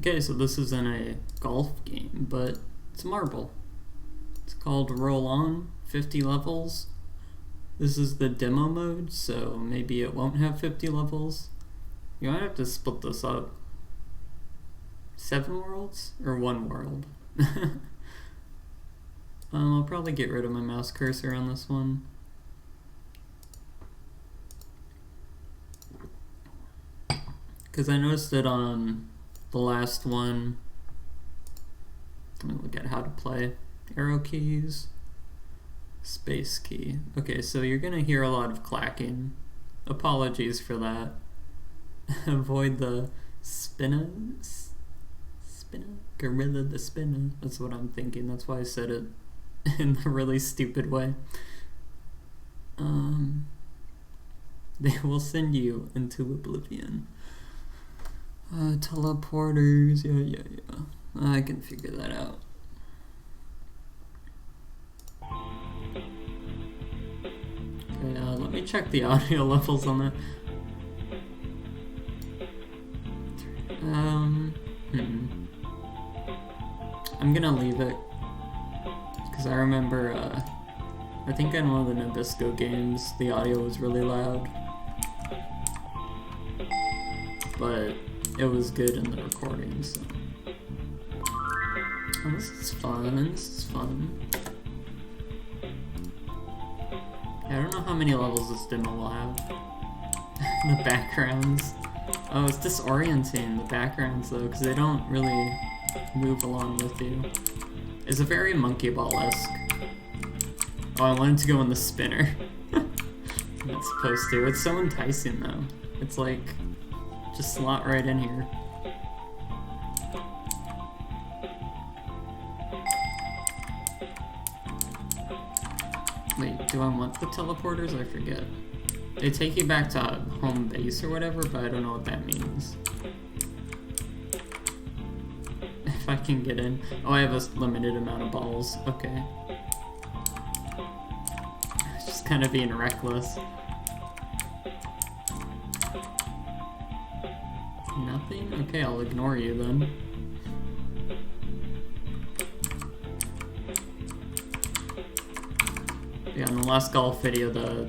Okay, so this isn't a golf game, but it's marble. It's called Roll On, 50 levels. This is the demo mode, so maybe it won't have 50 levels. You might have to split this up. 7 worlds? Or 1 world? I'll probably get rid of my mouse cursor on this one. Because I noticed it on the last one. Let me look at how to play. Arrow keys. Space key. Okay, so you're gonna hear a lot of clacking. Apologies for that. Avoid the spinner. Gorilla the spinner. That's what I'm thinking. That's why I said it in a really stupid way. They will send you into oblivion. Teleporters. Yeah. I can figure that out. Okay, let me check the audio levels on that. I'm gonna leave it because I remember I think in one of the Nabisco games the audio was really loud, but it was good in the recording. So this is fun. I don't know how many levels this demo will have. The backgrounds. Oh, it's disorienting, the backgrounds though, because they don't really move along with you. It's a very monkey ball-esque. Oh, I wanted to go in the spinner. I'm not supposed to. It's so enticing though. It's like, just slot right in here. Wait, do I want the teleporters? I forget. They take you back to home base or whatever, but I don't know what that means. If I can get in. Oh, I have a limited amount of balls. Okay. Just kind of being reckless. Nothing? Okay, I'll ignore you then. Yeah, in the last golf video, the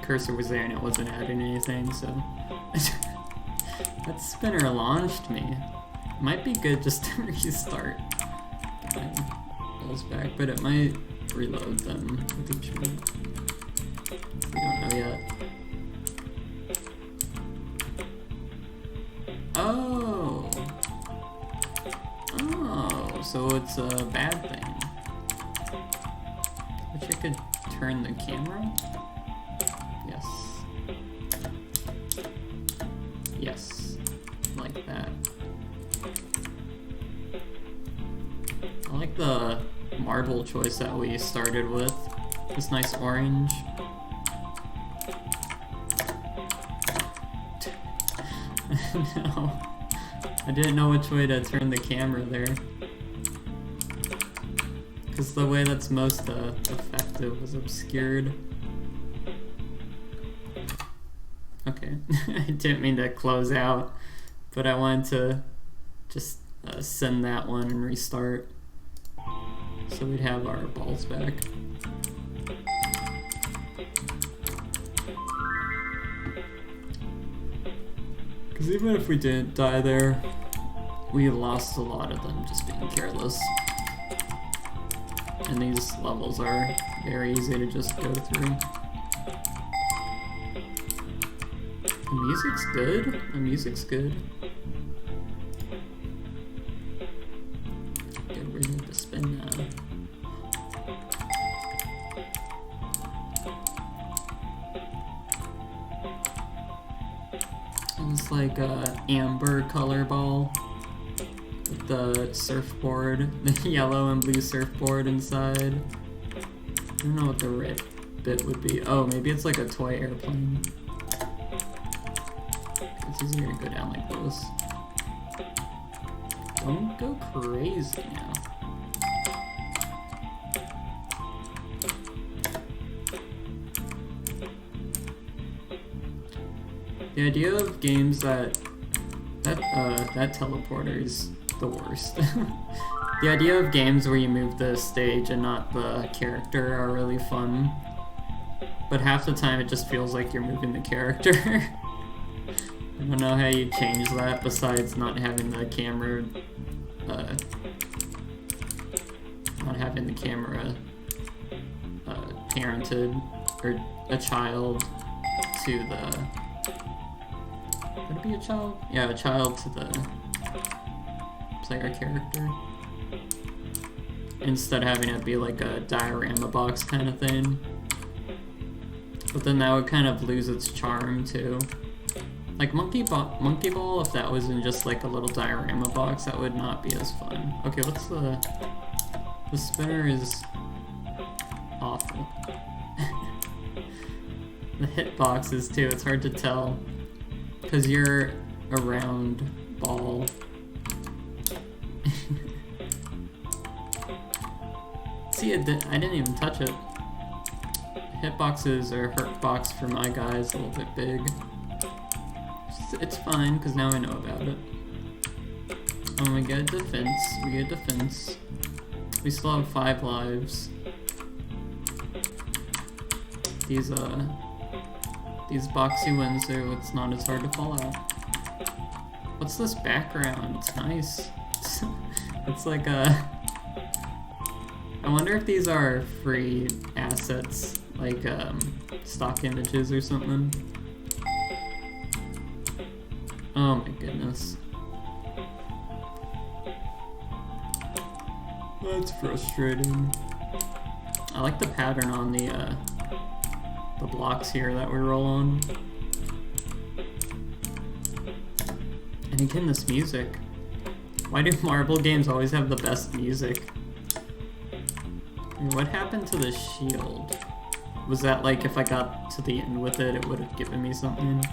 cursor was there and it wasn't adding anything, so... That spinner launched me. Might be good just to restart my balls back, but it might reload them with each move. We don't know yet. Oh! Oh, so it's a bad thing. Wish I could turn the camera? Yes. Yes. Like that. I like the marble choice that we started with. This nice orange. No. I didn't know which way to turn the camera there. Because the way that's most effective was obscured. Okay, I didn't mean to close out, but I wanted to just send that one and restart. So we'd have our balls back. Because even if we didn't die there, we lost a lot of them just being careless. And these levels are very easy to just go through. The music's good. The music's good. Get rid of the spin now. It's like a amber color ball with the surfboard, the yellow and blue surfboard inside. I don't know what the red bit would be. Oh, maybe it's like a toy airplane. It's easier to go down like this. Don't go crazy now. The idea of games that That teleporter is the worst. The idea of games where you move the stage and not the character are really fun. But half the time it just feels like you're moving the character. I don't know how you change that besides not having the camera, parented, or a child to the, would it be a child? Yeah, a child to the player character. Instead of having it be like a diorama box kind of thing. But then that would kind of lose its charm too. Like Monkey Ball, if that was in just like a little diorama box, that would not be as fun. Okay, what's the spinner is awful. The hitboxes too, it's hard to tell. Because you're a round ball. See, I didn't even touch it. Hitboxes or hurtbox for my guy is a little bit big. It's fine, because now I know about it. We get defense. We still have 5 lives. These boxy wins there, it's not as hard to fall out. What's this background? It's nice. It's like a... I wonder if these are free assets, like stock images or something. Oh my goodness. That's frustrating. I like the pattern on the blocks here that we roll on. And again, this music. Why do marble games always have the best music? What happened to the shield? Was that like if I got to the end with it, it would have given me something?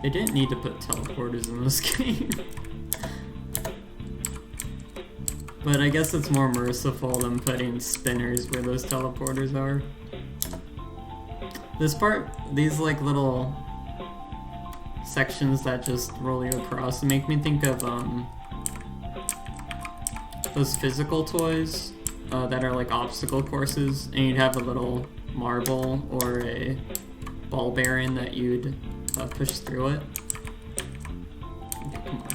They didn't need to put teleporters in this game. But I guess it's more merciful than putting spinners where those teleporters are. This part, these like little sections that just roll you across make me think of those physical toys that are like obstacle courses, and you'd have a little marble or a ball bearing that you'd push through it. Okay, come on.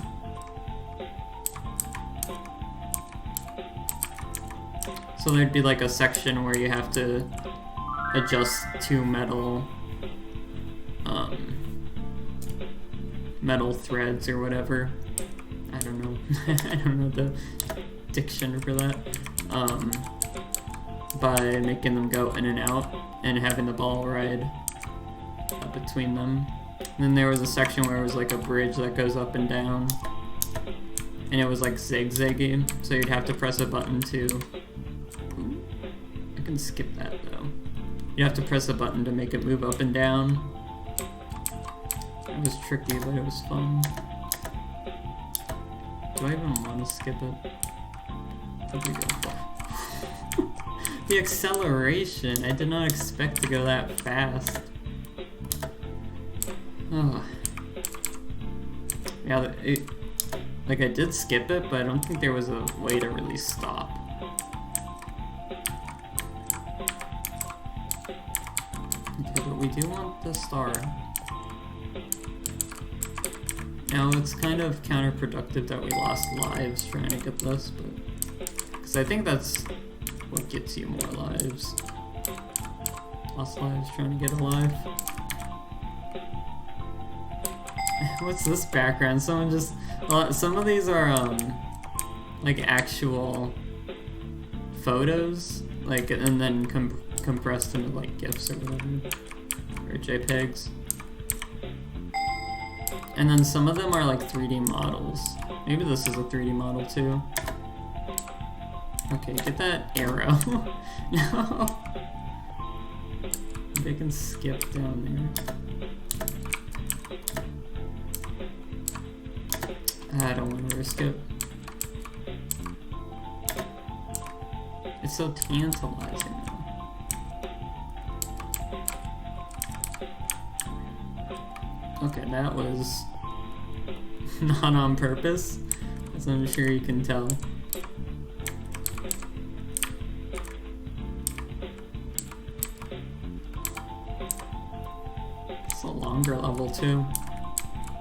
So there'd be like a section where you have to adjust 2 metal threads or whatever. I don't know. I don't know the diction for that. By making them go in and out and having the ball ride between them. And then there was a section where it was like a bridge that goes up and down, and it was like zigzaggy, so you'd have to press a button to... Ooh, I can skip that though. You have to press a button to make it move up and down. It was tricky, but it was fun. Do I even want to skip it? Where'd we go? The acceleration! I did not expect to go that fast. Oh. Yeah, like I did skip it, but I don't think there was a way to really stop. Okay, but we do want the star. Now it's kind of counterproductive that we lost lives trying to get this, but... Because I think that's what gets you more lives. Lost lives trying to get alive. What's this background? Someone just... some of these are, like actual photos, like, and then compressed into, like, GIFs or whatever. Or JPEGs. And then some of them are, like, 3D models. Maybe this is a 3D model, too. Okay, get that arrow. No! They can skip down there. I don't want to risk it. It's so tantalizing though. Okay, that was not on purpose, as I'm sure you can tell. It's a longer level too.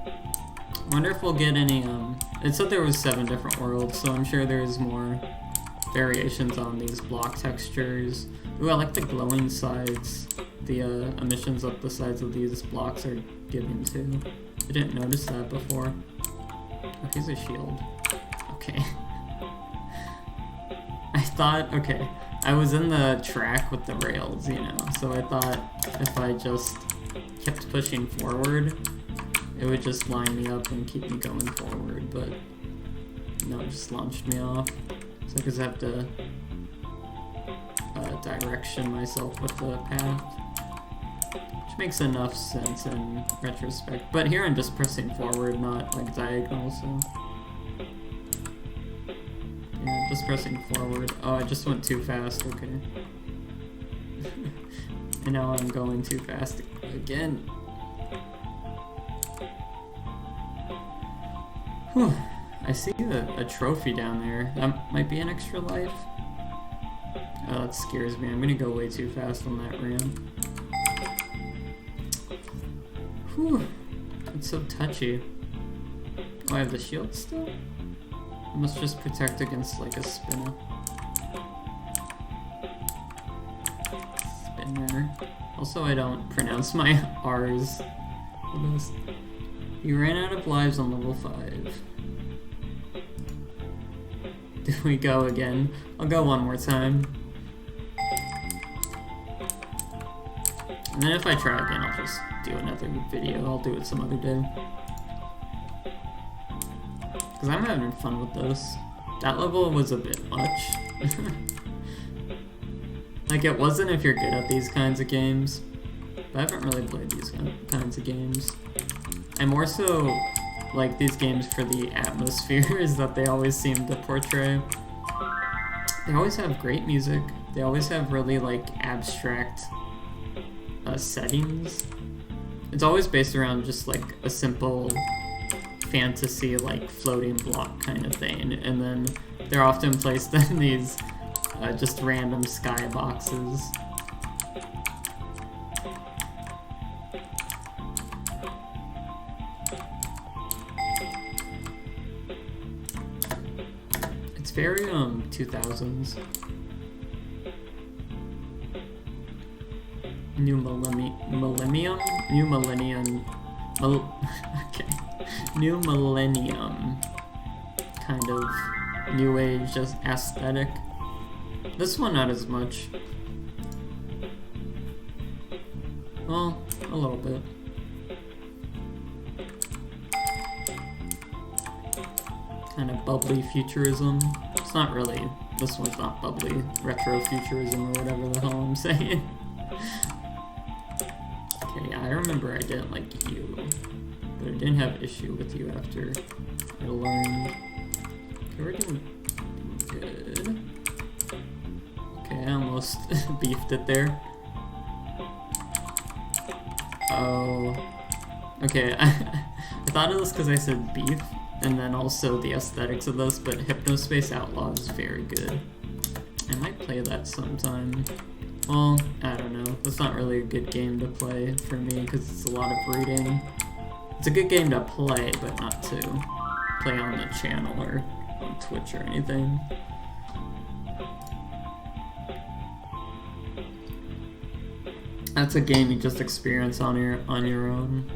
I wonder if we'll get any, it said there was 7 different worlds, so I'm sure there's more variations on these block textures. Ooh, I like the glowing sides. The emissions up the sides of these blocks are giving too. I didn't notice that before. Oh, he's a shield. Okay. I thought, okay, I was in the track with the rails, you know, so I thought if I just kept pushing forward, it would just line me up and keep me going forward, but no, it just launched me off. So I just have to direction myself with the path, which makes enough sense in retrospect. But here I'm just pressing forward, not like diagonal, so yeah, just pressing forward. Oh, I just went too fast, okay. And now I'm going too fast again. Whew. I see a trophy down there. That might be an extra life. Oh, that scares me. I'm gonna go way too fast on that ramp. Whew. It's so touchy. Oh, I have the shield still? I must just protect against like a spinner. Spinner. Also, I don't pronounce my R's the best. You ran out of lives on level 5. Do we go again? I'll go one more time. And then if I try again, I'll just do another video. I'll do it some other day. Because I'm having fun with this. That level was a bit much. Like, it wasn't if you're good at these kinds of games. But I haven't really played these kinds of games. I more so like these games for the atmospheres that they always seem to portray. They always have great music. They always have really like abstract settings. It's always based around just like a simple fantasy like floating block kind of thing, and then they're often placed in these just random sky boxes. It's very 2000s. New millennium? New millennium. Okay. New millennium. Kind of new age just aesthetic. This one not as much. Well, a little bit. Kind of bubbly futurism. It's not really, this one's not bubbly retro futurism or whatever the hell I'm saying. Okay, I remember I didn't like you, but I didn't have issue with you after I learned. Okay, we're doing good. Okay, I almost beefed it there. Oh. Okay, I thought it was because I said beef, and then also the aesthetics of this, but Hypnospace Outlaw is very good. I might play that sometime. Well, I don't know. It's not really a good game to play for me because it's a lot of reading. It's a good game to play, but not to play on the channel or on Twitch or anything. That's a game you just experience on your own.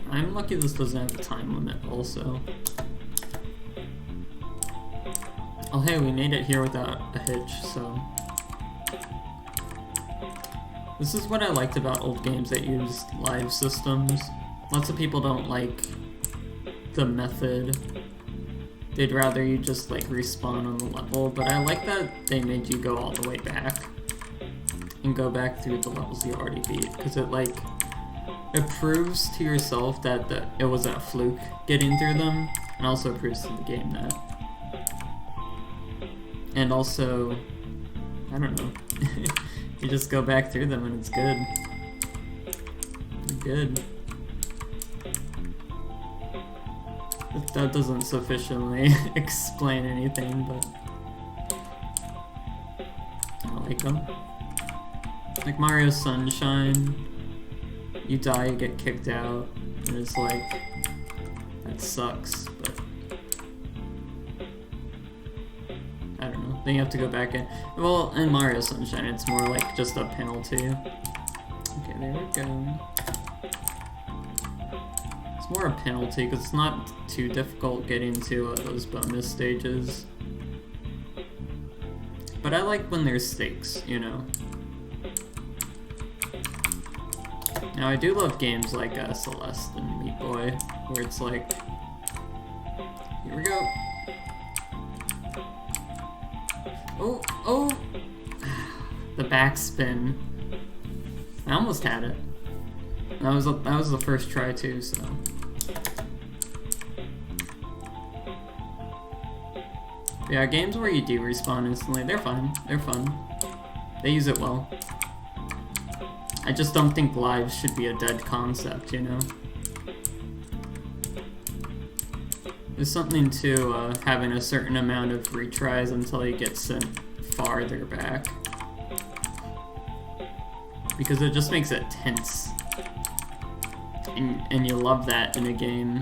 I'm lucky this doesn't have a time limit also. Oh hey, we made it here without a hitch, so... This is what I liked about old games that use live systems. Lots of people don't like the method. They'd rather you just like respawn on the level, but I like that they made you go all the way back and go back through the levels you already beat, because it like it proves to yourself that it wasn't a fluke getting through them, and also proves to the game that. And also, I don't know, you just go back through them and it's good. You're good. That doesn't sufficiently explain anything, but I like them. Like Mario Sunshine, you die, you get kicked out, and it's like, that sucks, but I don't know. Then you have to go back in. Well, in Mario Sunshine, it's more like just a penalty. Okay, there we go. It's more a penalty because it's not too difficult getting to those bonus stages. But I like when there's stakes, you know. Now I do love games like Celeste and Meat Boy, where it's like, here we go. Oh, oh! The backspin. I almost had it. That was the first try too, so. Yeah, games where you do respawn instantly, they're fun. They're fun. They use it well. I just don't think lives should be a dead concept, you know? There's something to having a certain amount of retries until you get sent farther back. Because it just makes it tense. And you love that in a game.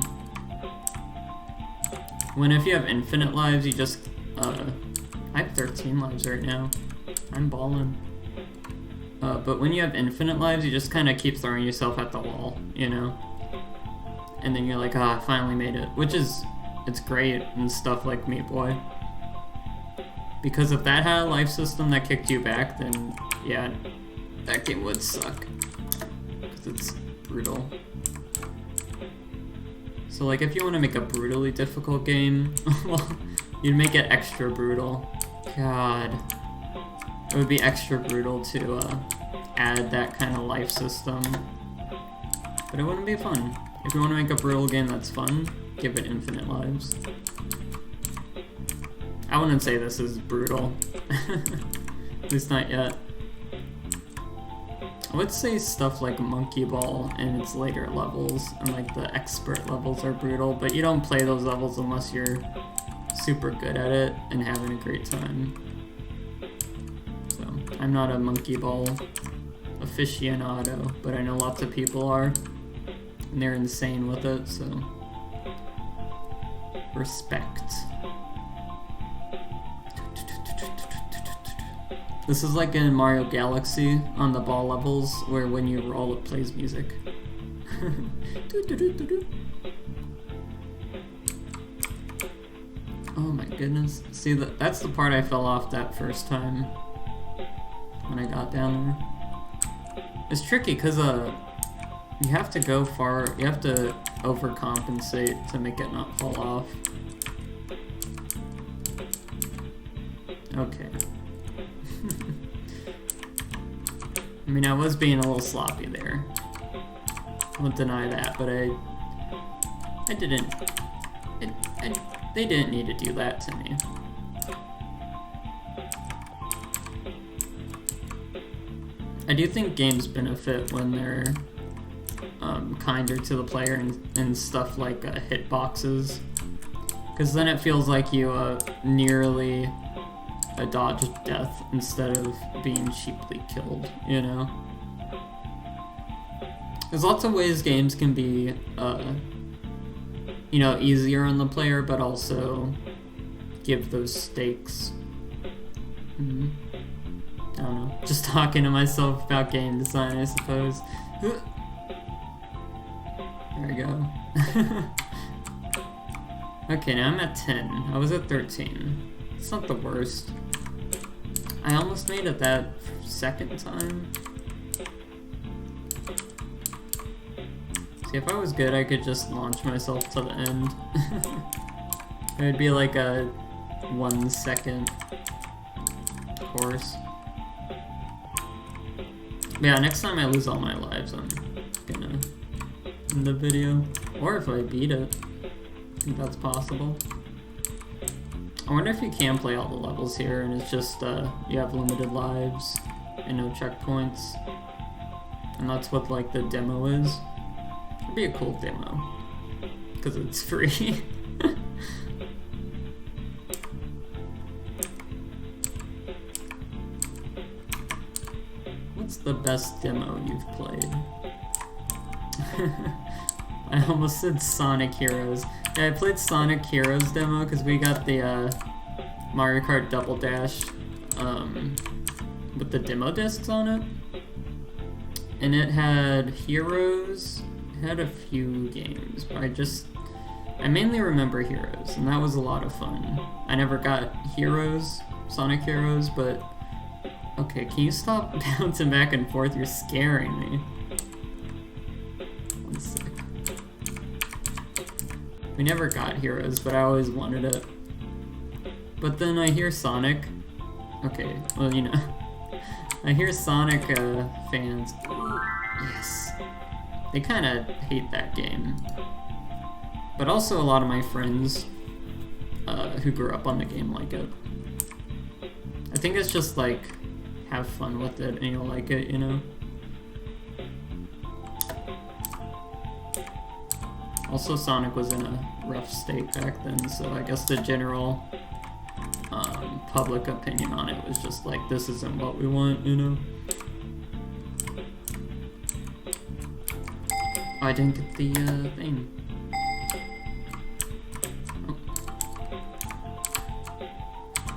When if you have infinite lives, you just, I have 13 lives right now. I'm balling. But when you have infinite lives, you just kind of keep throwing yourself at the wall, you know? And then you're like, ah, I finally made it. Which is, it's great and stuff like Meat Boy. Because if that had a life system that kicked you back, then yeah, that game would suck. Because it's brutal. So like if you want to make a brutally difficult game, well, you'd make it extra brutal. God. It would be extra brutal to add that kind of life system. But it wouldn't be fun. If you want to make a brutal game that's fun, give it infinite lives. I wouldn't say this is brutal. At least not yet. I would say stuff like Monkey Ball and its later levels and like the expert levels are brutal, but you don't play those levels unless you're super good at it and having a great time. So, I'm not a Monkey Ball aficionado, but I know lots of people are, and they're insane with it, so respect. This is like in Mario Galaxy on the ball levels, where when you roll it plays music. Oh my goodness. See, that's the part I fell off that first time when I got down there. It's tricky because you have to go far, you have to overcompensate to make it not fall off. Okay. I mean, I was being a little sloppy there. I won't deny that, but I didn't. They didn't need to do that to me. I do think games benefit when they're kinder to the player and stuff like hitboxes, because then it feels like you nearly dodged death instead of being cheaply killed, you know? There's lots of ways games can be, you know, easier on the player, but also give those stakes. I don't know. Just talking to myself about game design, I suppose. There we go. Okay, now I'm at 10. I was at 13. It's not the worst. I almost made it that second time. See, if I was good, I could just launch myself to the end. It would be like a 1 second course. But yeah, next time I lose all my lives, I'm gonna end the video. Or if I beat it. I think that's possible. I wonder if you can play all the levels here and it's just you have limited lives and no checkpoints. And that's what like the demo is. It'd be a cool demo. Because it's free. the best demo you've played? I almost said Sonic Heroes. Yeah, I played Sonic Heroes demo because we got the Mario Kart Double Dash with the demo discs on it. And it had Heroes, it had a few games, but I mainly remember Heroes, and that was a lot of fun. I never got Heroes, Sonic Heroes, but... Okay, can you stop bouncing back and forth? You're scaring me. One sec. We never got Heroes, but I always wanted it. But then I hear Sonic. Okay, well, you know. I hear Sonic fans. Yes. They kind of hate that game. But also a lot of my friends who grew up on the game like it. I think it's just like, have fun with it and you'll like it, you know? Also, Sonic was in a rough state back then, so I guess the general public opinion on it was just like, this isn't what we want, you know? Oh, I didn't get the thing. Oh.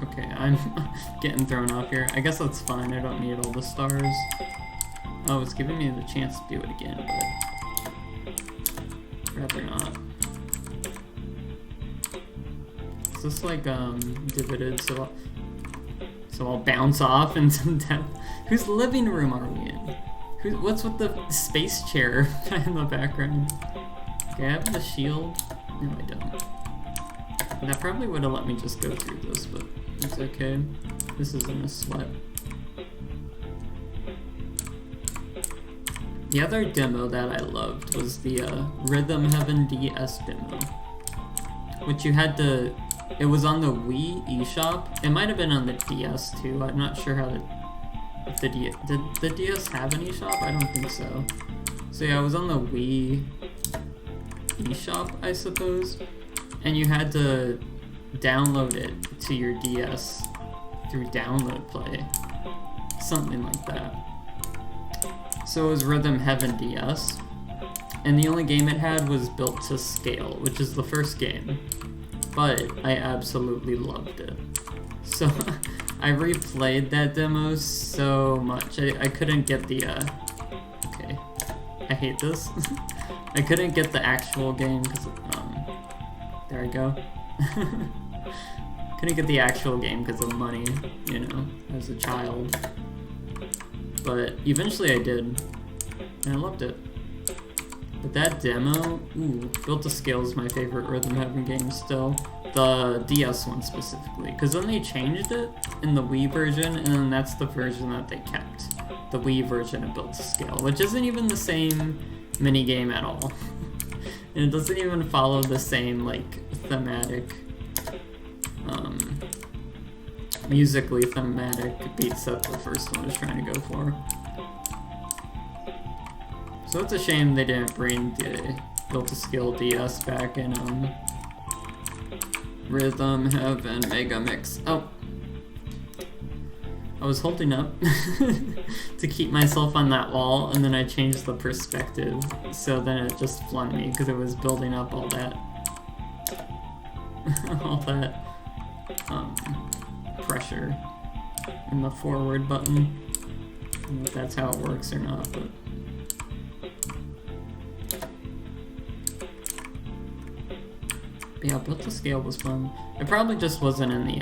Okay, I'm getting thrown off here. I guess that's fine, I don't need all the stars. Oh, it's giving me the chance to do it again, but rather not. Is this like divoted so I'll bounce off into death? Whose living room are we in? What's with the space chair in the background? Okay, I have the shield. No, I don't. And that probably would have let me just go through this, but it's okay. This isn't a sweat. The other demo that I loved was the Rhythm Heaven DS demo, which you had to... It was on the Wii eShop. It might have been on the DS too. I'm not sure how did the DS have an eShop? I don't think so. So yeah, it was on the Wii eShop, I suppose. And you had to download it to your DS through Download Play. Something like that. So it was Rhythm Heaven DS. And the only game it had was Built to Scale, which is the first game. But I absolutely loved it. So I replayed that demo so much. I couldn't get the okay, I hate this. I couldn't get the actual game because there I go. Couldn't get the actual game because of money, you know, as a child. But eventually I did, and I loved it. But that demo, ooh, Built to Scale is my favorite Rhythm Heaven game still. The DS one specifically, because then they changed it in the Wii version, and then that's the version that they kept. The Wii version of Built to Scale, which isn't even the same minigame at all. And it doesn't even follow the same, like, thematic, musically thematic beats that the first one was trying to go for. So it's a shame they didn't bring the Built to Scale DS back in, Rhythm Heaven Mega Mix. Oh. I was holding up to keep myself on that wall, and then I changed the perspective, so then it just flung me because it was building up all that pressure in the forward button. I don't know if that's how it works or not, but yeah, Built to Scale was fun. It probably just wasn't in the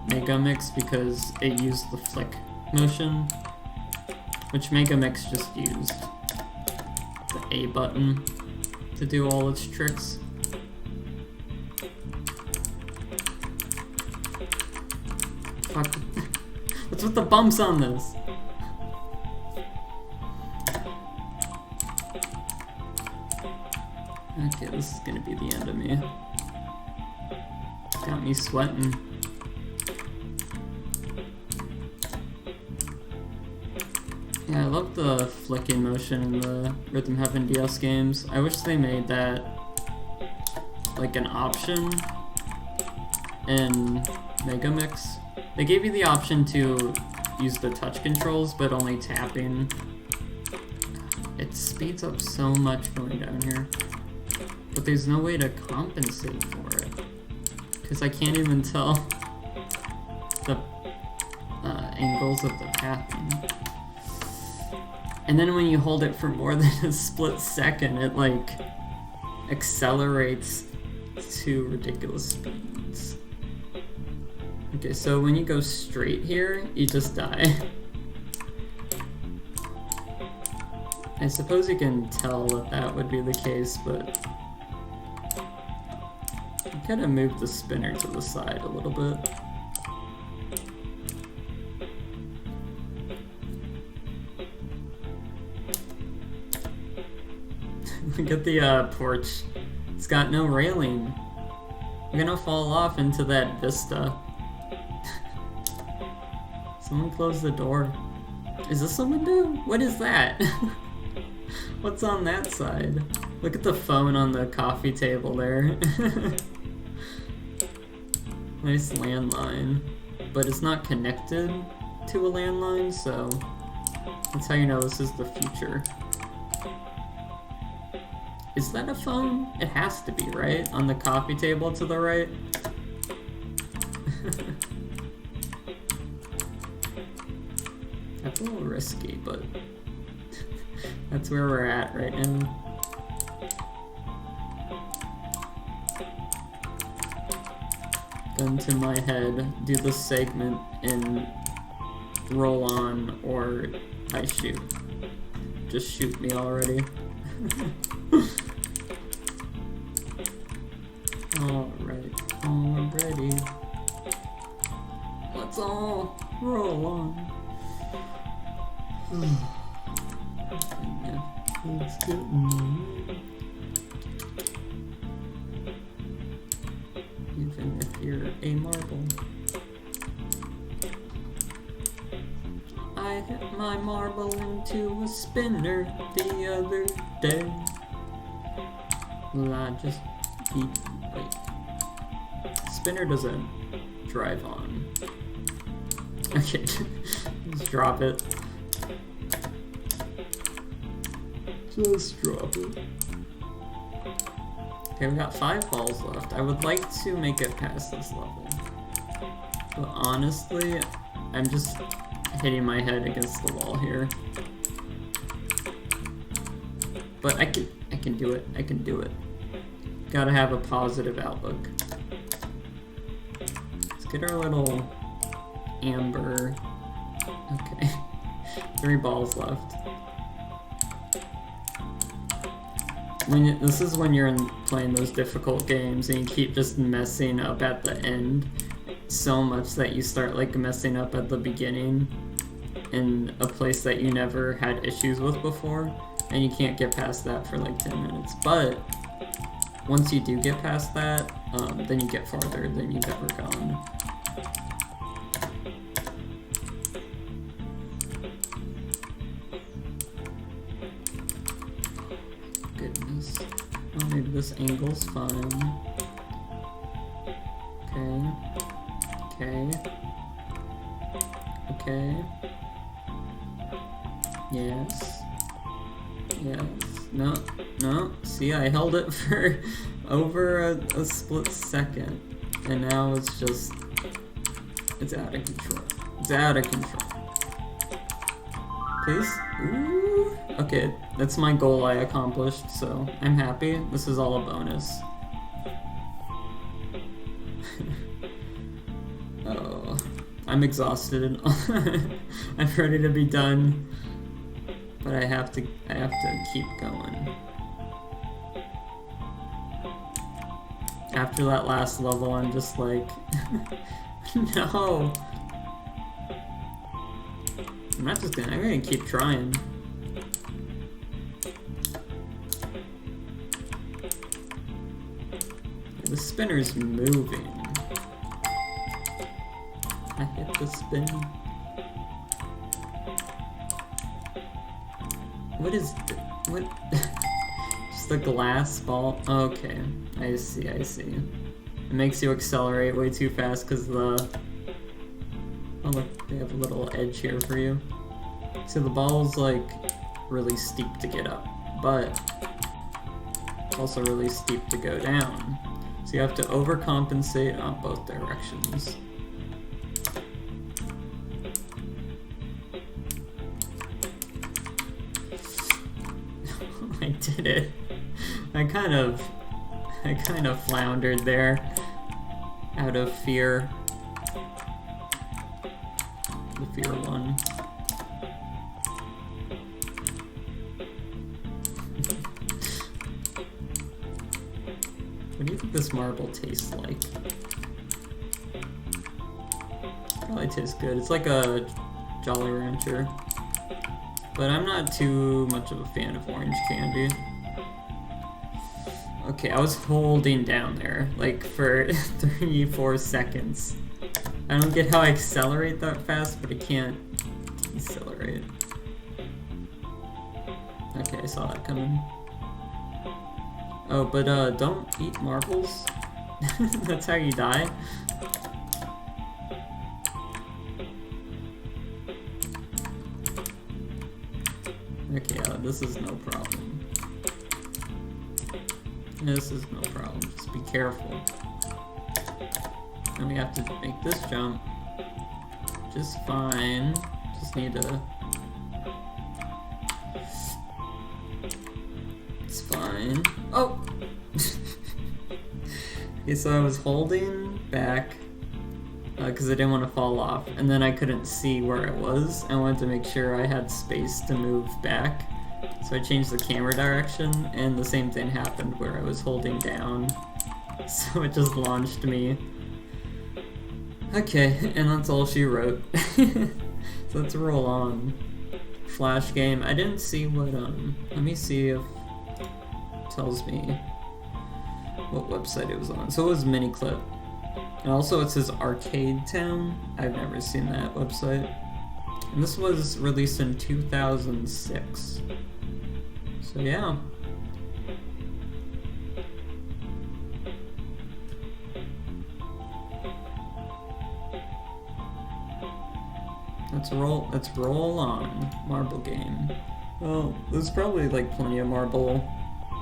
Mega Mix because it used the flick motion, which Mega Mix just used the A button to do all its tricks. Fuck. What's with the bumps on this? Okay, this is gonna be the end of me. Got me sweating. Yeah, I love the flicking motion in the Rhythm Heaven DS games. I wish they made that like an option in Mega Mix. They gave you the option to use the touch controls, but only tapping. It speeds up so much going down here. But there's no way to compensate for it. Because I can't even tell the angles of the pathing. And then when you hold it for more than a split second, it like accelerates to ridiculous speeds. Okay, so when you go straight here, you just die. I suppose you can tell that that would be the case, but I kind of moved the spinner to the side a little bit. Look at the porch. It's got no railing. I'm gonna fall off into that vista. Someone close the door. Is this a window? What is that? What's on that side? Look at the phone on the coffee table there. Nice landline. But it's not connected to a landline, so that's how you know this is the future. Is that a phone? It has to be, right? On the coffee table to the right? That's a little risky, but that's where we're at right now. Gun to my head, do the segment and roll on, or I shoot. Just shoot me already. Alright, let's all roll on. Let's get even if you're a marble. I hit my marble into a spinner the other day. Will I just keep... wait. Spinner doesn't drive on. Okay, just drop it. Just drop it. Okay, we got 5 balls left. I would like to make it past this level. But honestly, I'm just hitting my head against the wall here. But I can do it. I can do it. Gotta have a positive outlook. Let's get our little amber. Okay. 3 balls left. This is when you're playing those difficult games and you keep just messing up at the end so much that you start like messing up at the beginning in a place that you never had issues with before, and you can't get past that for like 10 minutes. But once you do get past that, then you get farther than you've ever gone. Goodness. Oh, maybe this angle's fine. Okay. Okay. Okay. Yes. Yes. No. No. See, I held it for over a split second. And now it's just... it's out of control. It's out of control. Please? Ooh. Okay, that's my goal I accomplished, so I'm happy. This is all a bonus. Oh, I'm exhausted. I'm ready to be done, but I have to keep going. After that last level, I'm just like, no. I'm gonna keep trying. The spinner's moving. I hit the spin. What is what? Just a glass ball? Okay, I see, I see. It makes you accelerate way too fast because the Oh look, they have a little edge here for you. So the ball's like really steep to get up, but it's also really steep to go down. So you have to overcompensate on both directions. I did it. I kind of floundered there out of fear. The fear one. What do you think this marble tastes like? Probably tastes good. It's like a Jolly Rancher. But I'm not too much of a fan of orange candy. Okay, I was holding down there, like, for 3-4 seconds. I don't get how I accelerate that fast, but I can't decelerate. Okay, I saw that coming. Oh, but don't eat marbles. That's how you die. Okay, this is no problem. This is no problem. Just be careful. And we have to make this jump just fine. Just need to... It's fine. Oh! Okay, so I was holding back because I didn't want to fall off, and then I couldn't see where I was. I wanted to make sure I had space to move back. So I changed the camera direction, and the same thing happened where I was holding down. So it just launched me. Okay, and that's all she wrote. So let's roll on. Flash game. I didn't see what, let me see if it tells me what website it was on. So it was Miniclip. And also it says Arcade Town. I've never seen that website. And this was released in 2006. So yeah. Let's roll on. Marble game. Well, there's probably like plenty of marble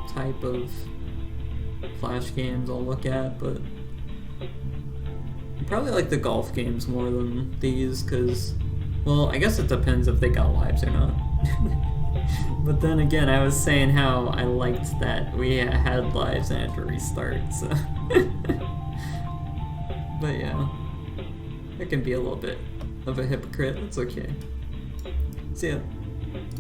type of Flash games I'll look at, but I probably like the golf games more than these, because, well, I guess it depends if they got lives or not. But then again, I was saying how I liked that we had lives and had to restart, so... But yeah, I can be a little bit of a hypocrite, it's okay. See ya.